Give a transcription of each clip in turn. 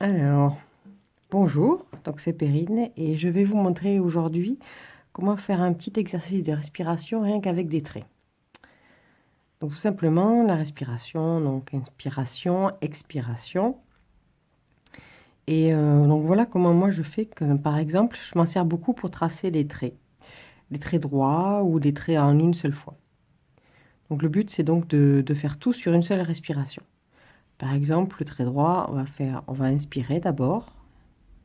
Alors, bonjour, donc c'est Perrine et je vais vous montrer aujourd'hui comment faire un petit exercice de respiration rien qu'avec des traits. Donc tout simplement la respiration, donc inspiration, expiration. Et donc voilà comment moi je fais que par exemple je m'en sers beaucoup pour tracer les traits droits ou des traits en une seule fois. Donc le but c'est donc de faire tout sur une seule respiration. Par exemple le trait droit, on va inspirer d'abord.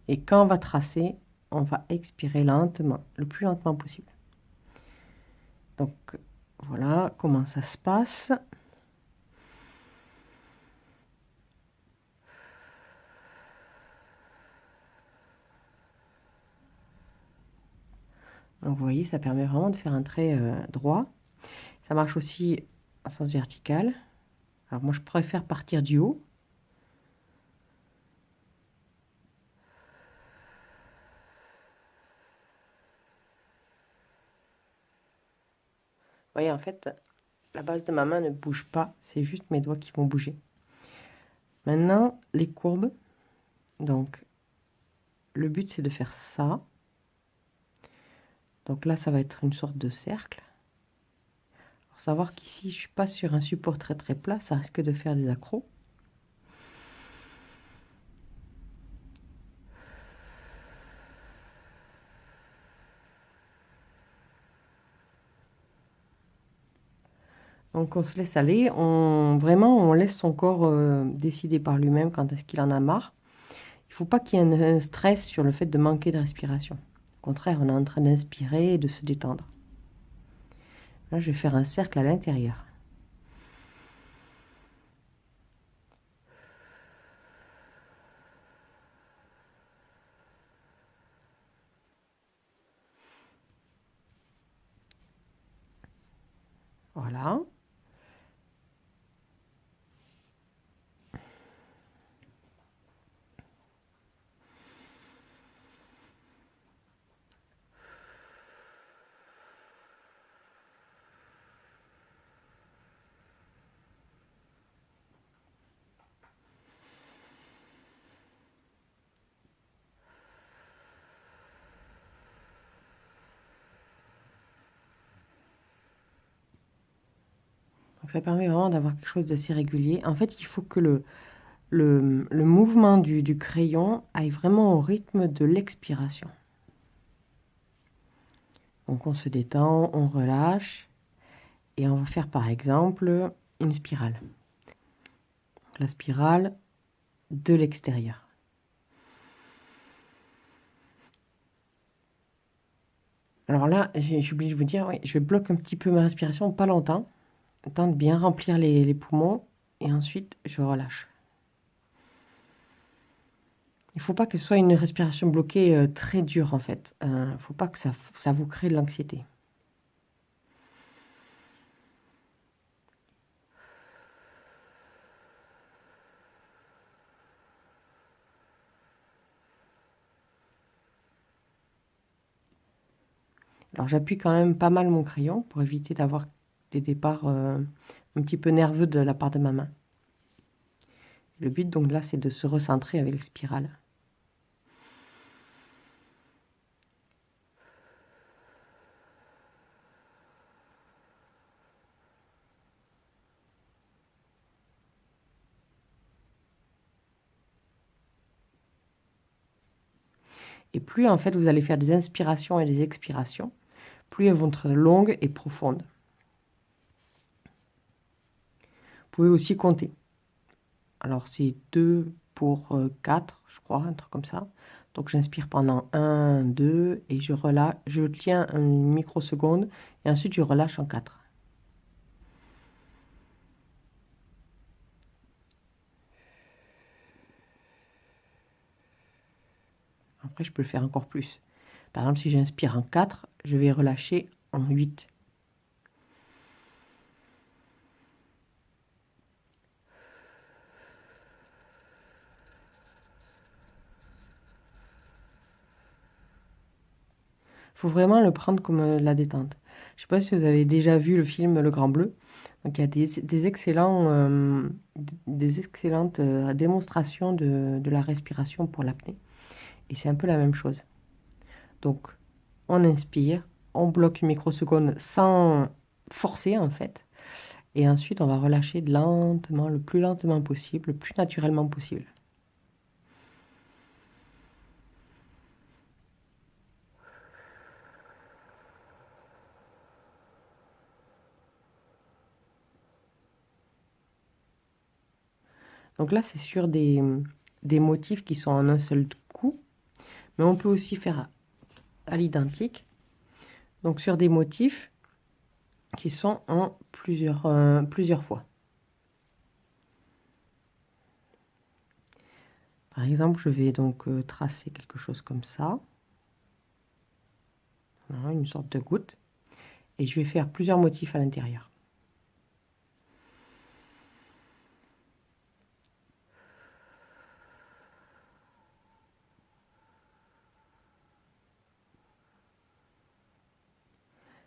Et quand on va tracer, on va expirer lentement, le plus lentement possible. Donc voilà comment ça se passe. Donc vous voyez, ça permet vraiment de faire un trait droit. Ça marche aussi en sens vertical. Alors moi je préfère partir du haut. Vous voyez, en fait, la base de ma main ne bouge pas, c'est juste mes doigts qui vont bouger. Maintenant, les courbes. Donc, le but, c'est de faire ça. Donc là, ça va être une sorte de cercle. Faut savoir qu'ici, je ne suis pas sur un support très très plat, ça risque de faire des accros. Donc on se laisse aller, vraiment on laisse son corps décider par lui-même quand est-ce qu'il en a marre. Il ne faut pas qu'il y ait un stress sur le fait de manquer de respiration. Au contraire, on est en train d'inspirer et de se détendre. Là, je vais faire un cercle à l'intérieur. Voilà. Donc ça permet vraiment d'avoir quelque chose d'assez régulier. En fait, il faut que le mouvement du crayon aille vraiment au rythme de l'expiration. Donc on se détend, on relâche et on va faire par exemple une spirale. Donc, la spirale de l'extérieur. Alors là, j'ai oublié de vous dire, oui, je bloque un petit peu ma respiration, pas longtemps, le temps de bien remplir les poumons, et ensuite je relâche. Il ne faut pas que ce soit une respiration bloquée très dure en fait. Il ne faut pas que ça vous crée de l'anxiété. Alors j'appuie quand même pas mal mon crayon pour éviter d'avoir des départs un petit peu nerveux de la part de ma main. Le but donc là c'est de se recentrer avec la spirale. Et plus en fait vous allez faire des inspirations et des expirations, plus elles vont être longues et profondes. Vous pouvez aussi compter. Alors c'est 2 pour 4, je crois, un truc comme ça. Donc j'inspire pendant 1, 2 et je relâche, je tiens une microseconde et ensuite je relâche en 4. Après je peux le faire encore plus. Par exemple si j'inspire en 4, je vais relâcher en 8. faut vraiment le prendre comme la détente. Je ne sais pas si vous avez déjà vu le film Le Grand Bleu. Donc, il y a des excellentes démonstrations de la respiration pour l'apnée. Et c'est un peu la même chose. Donc, on inspire, on bloque une microseconde sans forcer en fait. Et ensuite, on va relâcher lentement, le plus lentement possible, le plus naturellement possible. Donc là, c'est sur des motifs qui sont en un seul coup, mais on peut aussi faire à l'identique. Donc sur des motifs qui sont en plusieurs fois. Par exemple, je vais donc tracer quelque chose comme ça. Voilà, une sorte de goutte. Et je vais faire plusieurs motifs à l'intérieur.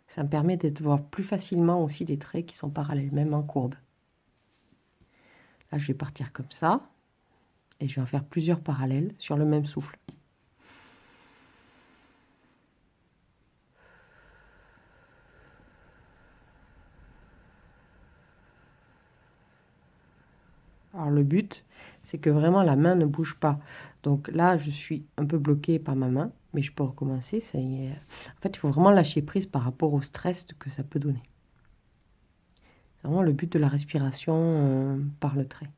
Ça me permet de voir plus facilement aussi des traits qui sont parallèles, même en courbe. Là, je vais partir comme ça. Et je vais en faire plusieurs parallèles sur le même souffle. Alors le but, c'est que vraiment la main ne bouge pas. Donc là, je suis un peu bloquée par ma main, mais je peux recommencer. En fait, il faut vraiment lâcher prise par rapport au stress que ça peut donner. C'est vraiment le but de la respiration par le trait.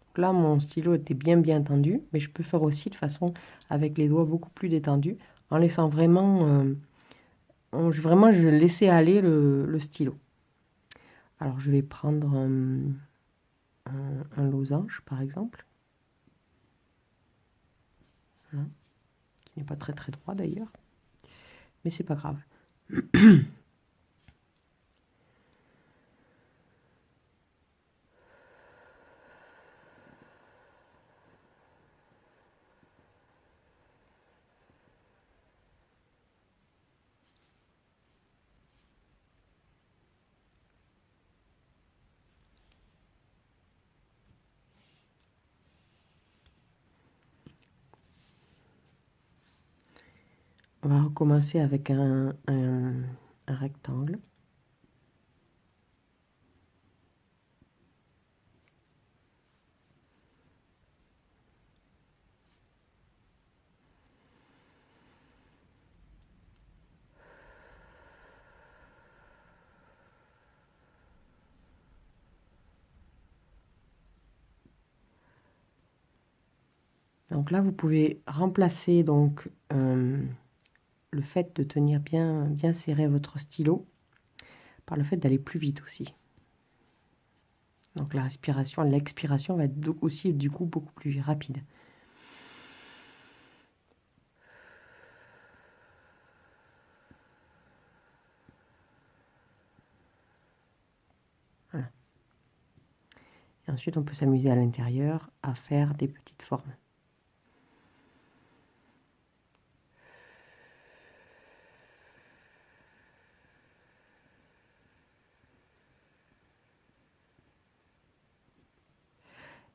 Donc là, mon stylo était bien tendu, mais je peux faire aussi de façon avec les doigts beaucoup plus détendus, en laissant vraiment, je vais laisser aller le stylo. Alors, je vais prendre un losange, par exemple. Voilà. Qui n'est pas très droit d'ailleurs, mais c'est pas grave. On va recommencer avec un rectangle. Donc là, vous pouvez remplacer donc, le fait de tenir bien serré votre stylo par le fait d'aller plus vite aussi. Donc la respiration, l'expiration va être aussi du coup beaucoup plus rapide. Voilà. Et ensuite, on peut s'amuser à l'intérieur à faire des petites formes.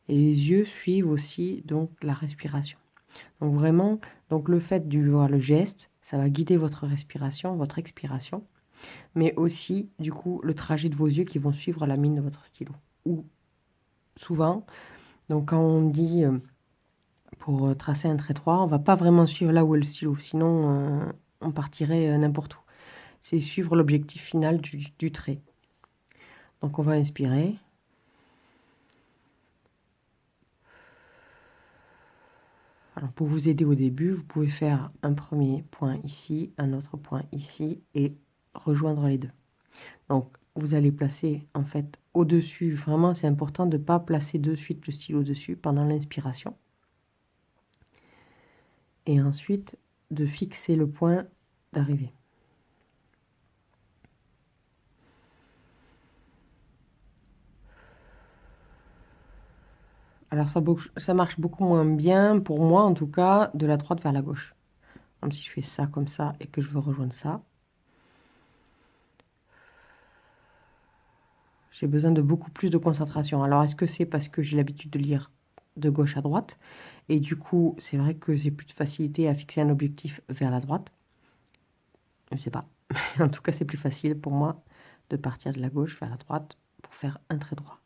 Et les yeux suivent aussi donc la respiration. Donc vraiment, donc le fait de voir le geste, ça va guider votre respiration, votre expiration, mais aussi du coup le trajet de vos yeux qui vont suivre la mine de votre stylo. Ou souvent, donc quand on dit pour tracer un trait droit, on va pas vraiment suivre là où est le stylo, sinon on partirait n'importe où. C'est suivre l'objectif final du trait. Donc on va inspirer. Alors pour vous aider au début, vous pouvez faire un premier point ici, un autre point ici et rejoindre les deux. Donc vous allez placer en fait au-dessus, vraiment c'est important de ne pas placer de suite le stylo dessus pendant l'inspiration. Et ensuite de fixer le point d'arrivée. Alors ça marche beaucoup moins bien, pour moi en tout cas, de la droite vers la gauche. Comme si je fais ça comme ça et que je veux rejoindre ça. J'ai besoin de beaucoup plus de concentration. Alors est-ce que c'est parce que j'ai l'habitude de lire de gauche à droite? Et du coup, c'est vrai que j'ai plus de facilité à fixer un objectif vers la droite. Je ne sais pas. En tout cas, c'est plus facile pour moi de partir de la gauche vers la droite pour faire un trait droit.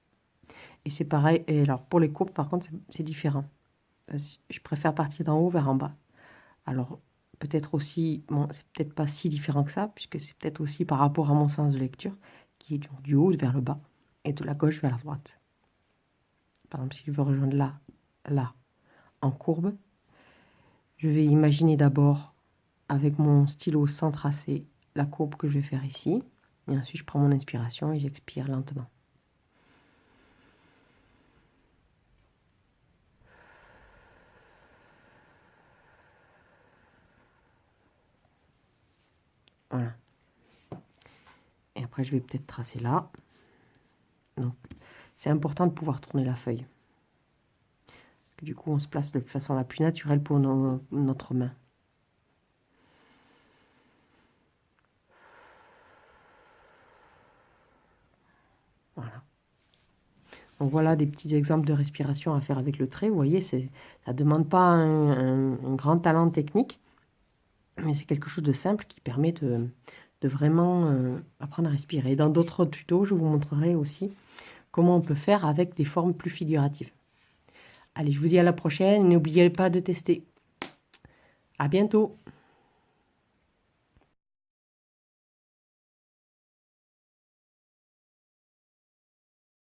Et c'est pareil. Et alors, pour les courbes, par contre, c'est différent. Je préfère partir d'en haut vers en bas. Alors, peut-être aussi, bon, c'est peut-être pas si différent que ça, puisque c'est peut-être aussi par rapport à mon sens de lecture, qui est du haut vers le bas et de la gauche vers la droite. Par exemple, si je veux rejoindre là, là, en courbe, je vais imaginer d'abord, avec mon stylo sans tracer, la courbe que je vais faire ici. Et ensuite, je prends mon inspiration et j'expire lentement. Voilà. Et après, je vais peut-être tracer là. Donc, c'est important de pouvoir tourner la feuille. Parce que du coup, on se place de façon la plus naturelle pour notre main. Voilà. Donc voilà des petits exemples de respiration à faire avec le trait. Vous voyez, ça ne demande pas un grand talent technique, mais c'est quelque chose de simple qui permet de vraiment apprendre à respirer. Dans d'autres tutos, je vous montrerai aussi comment on peut faire avec des formes plus figuratives. Allez, je vous dis à la prochaine. N'oubliez pas de tester. À bientôt.